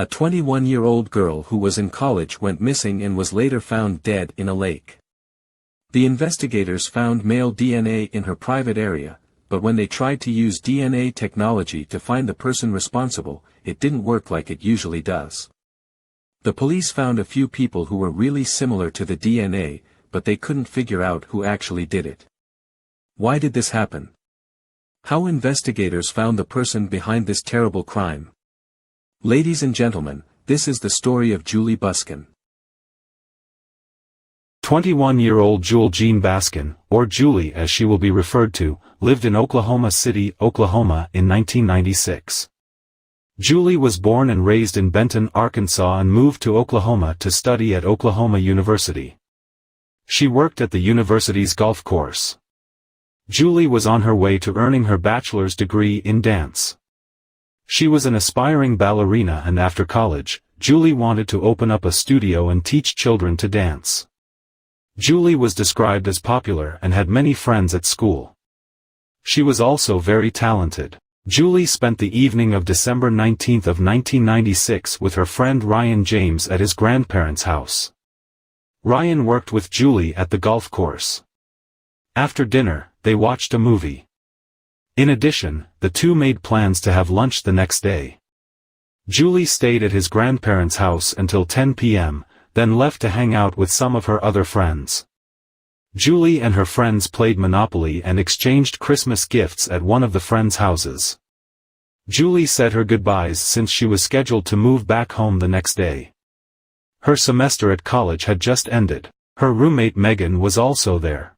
A 21-year-old girl who was in college went missing and was later found dead in a lake. The investigators found male DNA in her private area, but when they tried to use DNA technology to find the person responsible, it didn't work like it usually does. The police found a few people who were really similar to the DNA, but they couldn't figure out who actually did it. Why did this happen? How investigators found the person behind this terrible crime? Ladies and gentlemen, this is the story of Juli Busken. 21-year-old Juli Busken, or Juli as she will be referred to, lived in Oklahoma City, Oklahoma in 1996. Juli was born and raised in Benton, Arkansas and moved to Oklahoma to study at Oklahoma University. She worked at the university's golf course. Juli was on her way to earning her bachelor's degree in dance. She was an aspiring ballerina and after college, Juli wanted to open up a studio and teach children to dance. Juli was described as popular and had many friends at school. She was also very talented. Juli spent the evening of December 19 of 1996 with her friend Ryan James at his grandparents' house. Ryan worked with Juli at the golf course. After dinner, they watched a movie. In addition, the two made plans to have lunch the next day. Juli stayed at his grandparents' house until 10 p.m., then left to hang out with some of her other friends. Juli and her friends played Monopoly and exchanged Christmas gifts at one of the friends' houses. Juli said her goodbyes since she was scheduled to move back home the next day. Her semester at college had just ended. Her roommate Megan was also there.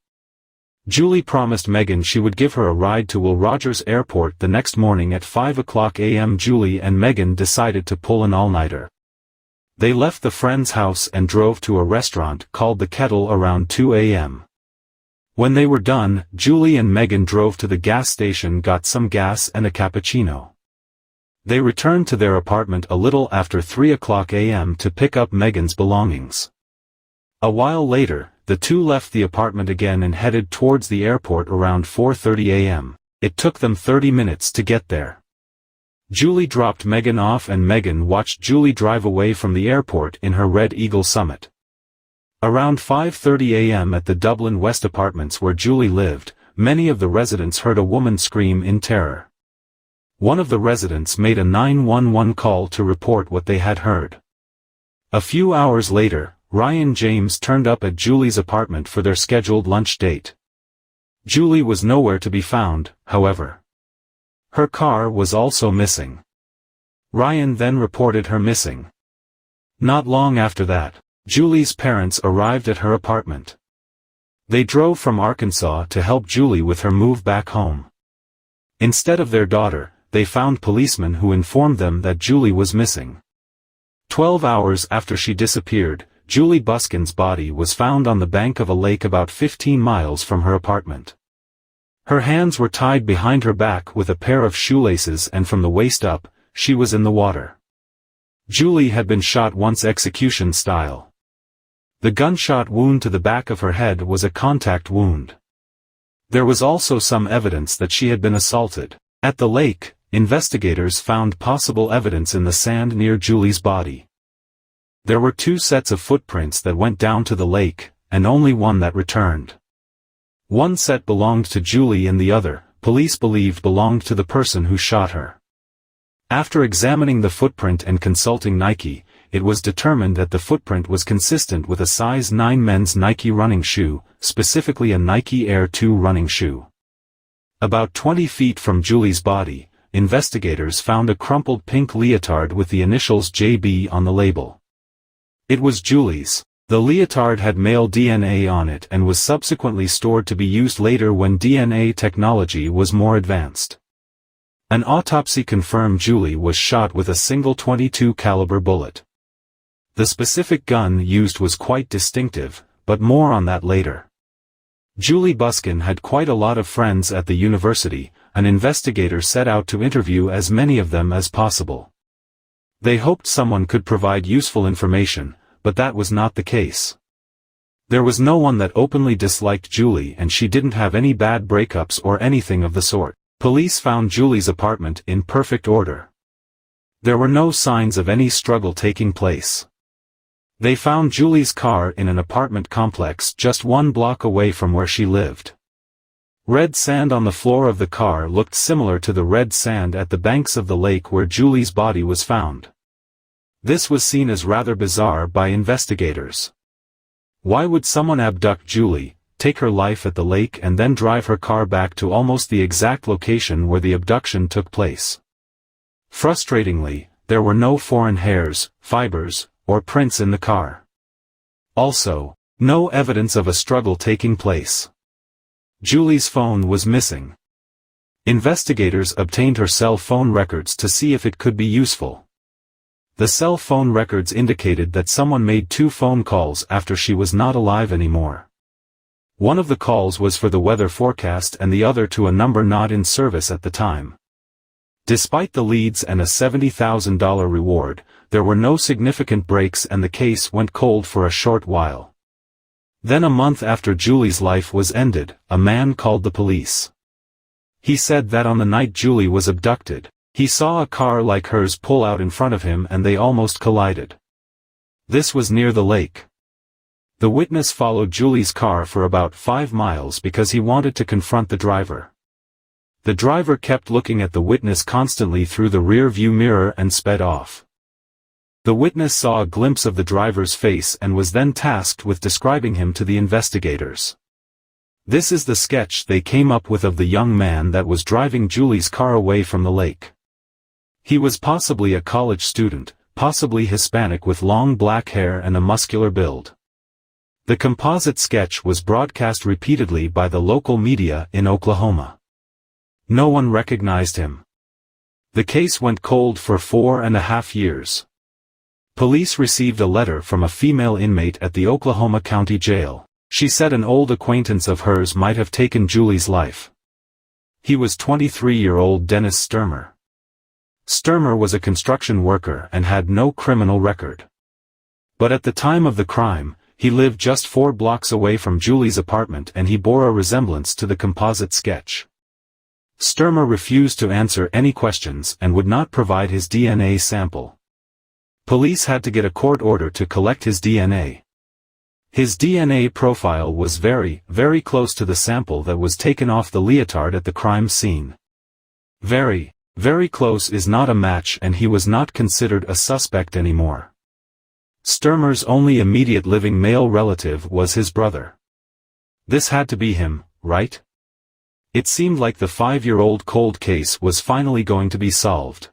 Juli promised Megan she would give her a ride to Will Rogers Airport the next morning at 5:00 a.m. Juli and Megan decided to pull an all-nighter. They left the friend's house and drove to a restaurant called The Kettle around 2 a.m. When they were done, Juli and Megan drove to the gas station, got some gas and a cappuccino. They returned to their apartment a little after 3:00 a.m. to pick up Megan's belongings. A while later, the two left the apartment again and headed towards the airport around 4:30 a.m. It took them 30 minutes to get there. Juli dropped Megan off and Megan watched Juli drive away from the airport in her Red Eagle Summit. Around 5:30 a.m. at the Dublin West apartments where Juli lived, many of the residents heard a woman scream in terror. One of the residents made a 911 call to report what they had heard. A few hours later, Ryan James turned up at Juli's apartment for their scheduled lunch date. Juli was nowhere to be found, however. Her car was also missing. Ryan then reported her missing. Not long after that, Juli's parents arrived at her apartment. They drove from Arkansas to help Juli with her move back home. Instead of their daughter, they found policemen who informed them that Juli was missing. 12 hours after she disappeared, Juli Busken's body was found on the bank of a lake about 15 miles from her apartment. Her hands were tied behind her back with a pair of shoelaces and from the waist up, she was in the water. Juli had been shot once execution style. The gunshot wound to the back of her head was a contact wound. There was also some evidence that she had been assaulted. At the lake, investigators found possible evidence in the sand near Juli's body. There were 2 sets of footprints that went down to the lake, and only one that returned. One set belonged to Juli and the other, police believed belonged to the person who shot her. After examining the footprint and consulting Nike, it was determined that the footprint was consistent with a size 9 men's Nike running shoe, specifically a Nike Air 2 running shoe. About 20 feet from Juli's body, investigators found a crumpled pink leotard with the initials JB on the label. It was Juli's. The leotard had male DNA on it and was subsequently stored to be used later when DNA technology was more advanced. An autopsy confirmed Juli was shot with a single .22 caliber bullet. The specific gun used was quite distinctive, but more on that later. Juli Busken had quite a lot of friends at the university. An investigator set out to interview as many of them as possible. They hoped someone could provide useful information, but that was not the case. There was no one that openly disliked Juli and she didn't have any bad breakups or anything of the sort. Police found Juli's apartment in perfect order. There were no signs of any struggle taking place. They found Juli's car in an apartment complex just 1 block away from where she lived. Red sand on the floor of the car looked similar to the red sand at the banks of the lake where Juli's body was found. This was seen as rather bizarre by investigators. Why would someone abduct Julie, take her life at the lake and then drive her car back to almost the exact location where the abduction took place? Frustratingly, there were no foreign hairs, fibers, or prints in the car. Also, no evidence of a struggle taking place. Julie's phone was missing. Investigators obtained her cell phone records to see if it could be useful. The cell phone records indicated that someone made 2 phone calls after she was not alive anymore. One of the calls was for the weather forecast and the other to a number not in service at the time. Despite the leads and a $70,000 reward, there were no significant breaks and the case went cold for a short while. Then a month after Julie's life was ended, a man called the police. He said that on the night Julie was abducted, he saw a car like hers pull out in front of him and they almost collided. This was near the lake. The witness followed Julie's car for about 5 miles because he wanted to confront the driver. The driver kept looking at the witness constantly through the rear-view mirror and sped off. The witness saw a glimpse of the driver's face and was then tasked with describing him to the investigators. This is the sketch they came up with of the young man that was driving Julie's car away from the lake. He was possibly a college student, possibly Hispanic with long black hair and a muscular build. The composite sketch was broadcast repeatedly by the local media in Oklahoma. No one recognized him. The case went cold for 4.5 years. Police received a letter from a female inmate at the Oklahoma County Jail. She said an old acquaintance of hers might have taken Julie's life. He was 23-year-old Dennis Sturmer. Sturmer was a construction worker and had no criminal record. But at the time of the crime, he lived just 4 blocks away from Julie's apartment and he bore a resemblance to the composite sketch. Sturmer refused to answer any questions and would not provide his DNA sample. Police had to get a court order to collect his DNA. His DNA profile was very, very close to the sample that was taken off the leotard at the crime scene. Very, very close is not a match and he was not considered a suspect anymore. Sturmer's only immediate living male relative was his brother. This had to be him, right? It seemed like the 5-year-old cold case was finally going to be solved.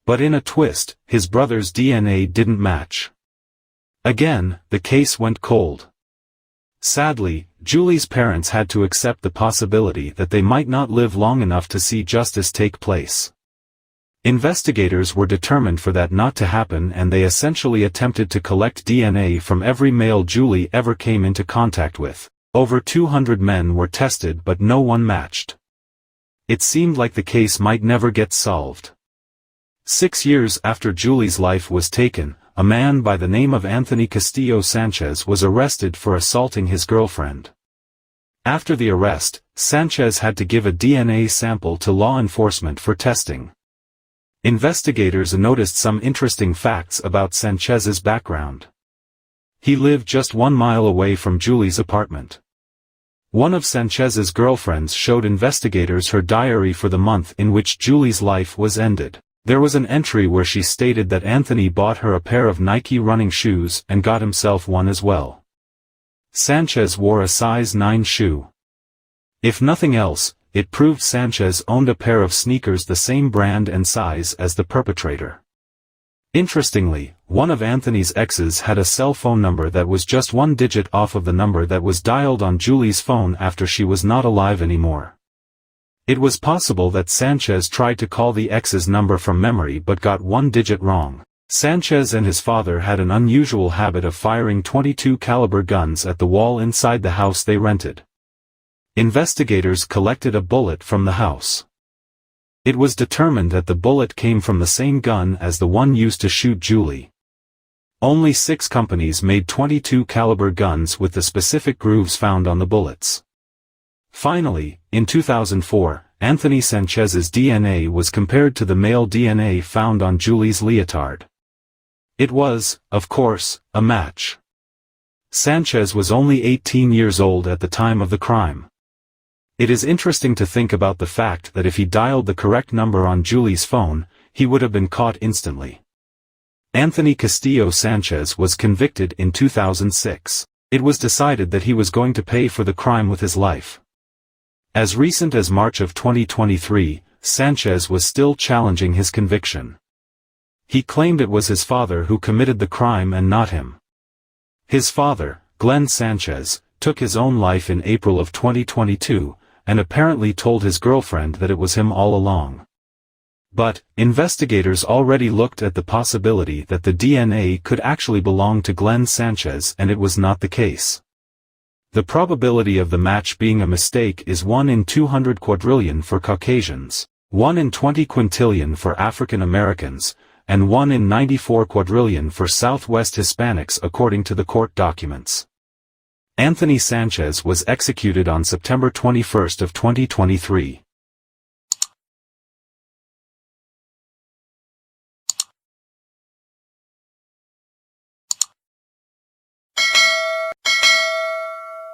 But in a twist, his brother's DNA didn't match. Again, the case went cold. Sadly, Julie's parents had to accept the possibility that they might not live long enough to see justice take place. Investigators were determined for that not to happen and they essentially attempted to collect DNA from every male Julie ever came into contact with. Over 200 men were tested but no one matched. It seemed like the case might never get solved. 6 years after Julie's life was taken, a man by the name of Anthony Castillo Sanchez was arrested for assaulting his girlfriend. After the arrest, Sanchez had to give a DNA sample to law enforcement for testing. Investigators noticed some interesting facts about Sanchez's background. He lived just 1 mile away from Julie's apartment. One of Sanchez's girlfriends showed investigators her diary for the month in which Julie's life was ended. There was an entry where she stated that Anthony bought her a pair of Nike running shoes and got himself one as well. Sanchez wore a size 9 shoe. If nothing else, it proved Sanchez owned a pair of sneakers the same brand and size as the perpetrator. Interestingly, one of Anthony's exes had a cell phone number that was just 1 digit off of the number that was dialed on Julie's phone after she was not alive anymore. It was possible that Sanchez tried to call the ex's number from memory but got 1 digit wrong. Sanchez and his father had an unusual habit of firing .22 caliber guns at the wall inside the house they rented. Investigators collected a bullet from the house. It was determined that the bullet came from the same gun as the one used to shoot Julie. Only 6 companies made .22 caliber guns with the specific grooves found on the bullets. Finally, in 2004, Anthony Sanchez's DNA was compared to the male DNA found on Juli's leotard. It was, of course, a match. Sanchez was only 18 years old at the time of the crime. It is interesting to think about the fact that if he dialed the correct number on Juli's phone, he would have been caught instantly. Anthony Castillo Sanchez was convicted in 2006. It was decided that he was going to pay for the crime with his life. As recent as March of 2023, Sanchez was still challenging his conviction. He claimed it was his father who committed the crime and not him. His father, Glenn Sanchez, took his own life in April of 2022, and apparently told his girlfriend that it was him all along. But, investigators already looked at the possibility that the DNA could actually belong to Glenn Sanchez, and it was not the case. The probability of the match being a mistake is 1 in 200 quadrillion for Caucasians, 1 in 20 quintillion for African Americans, and 1 in 94 quadrillion for Southwest Hispanics according to the court documents. Anthony Sanchez was executed on September 21 of 2023.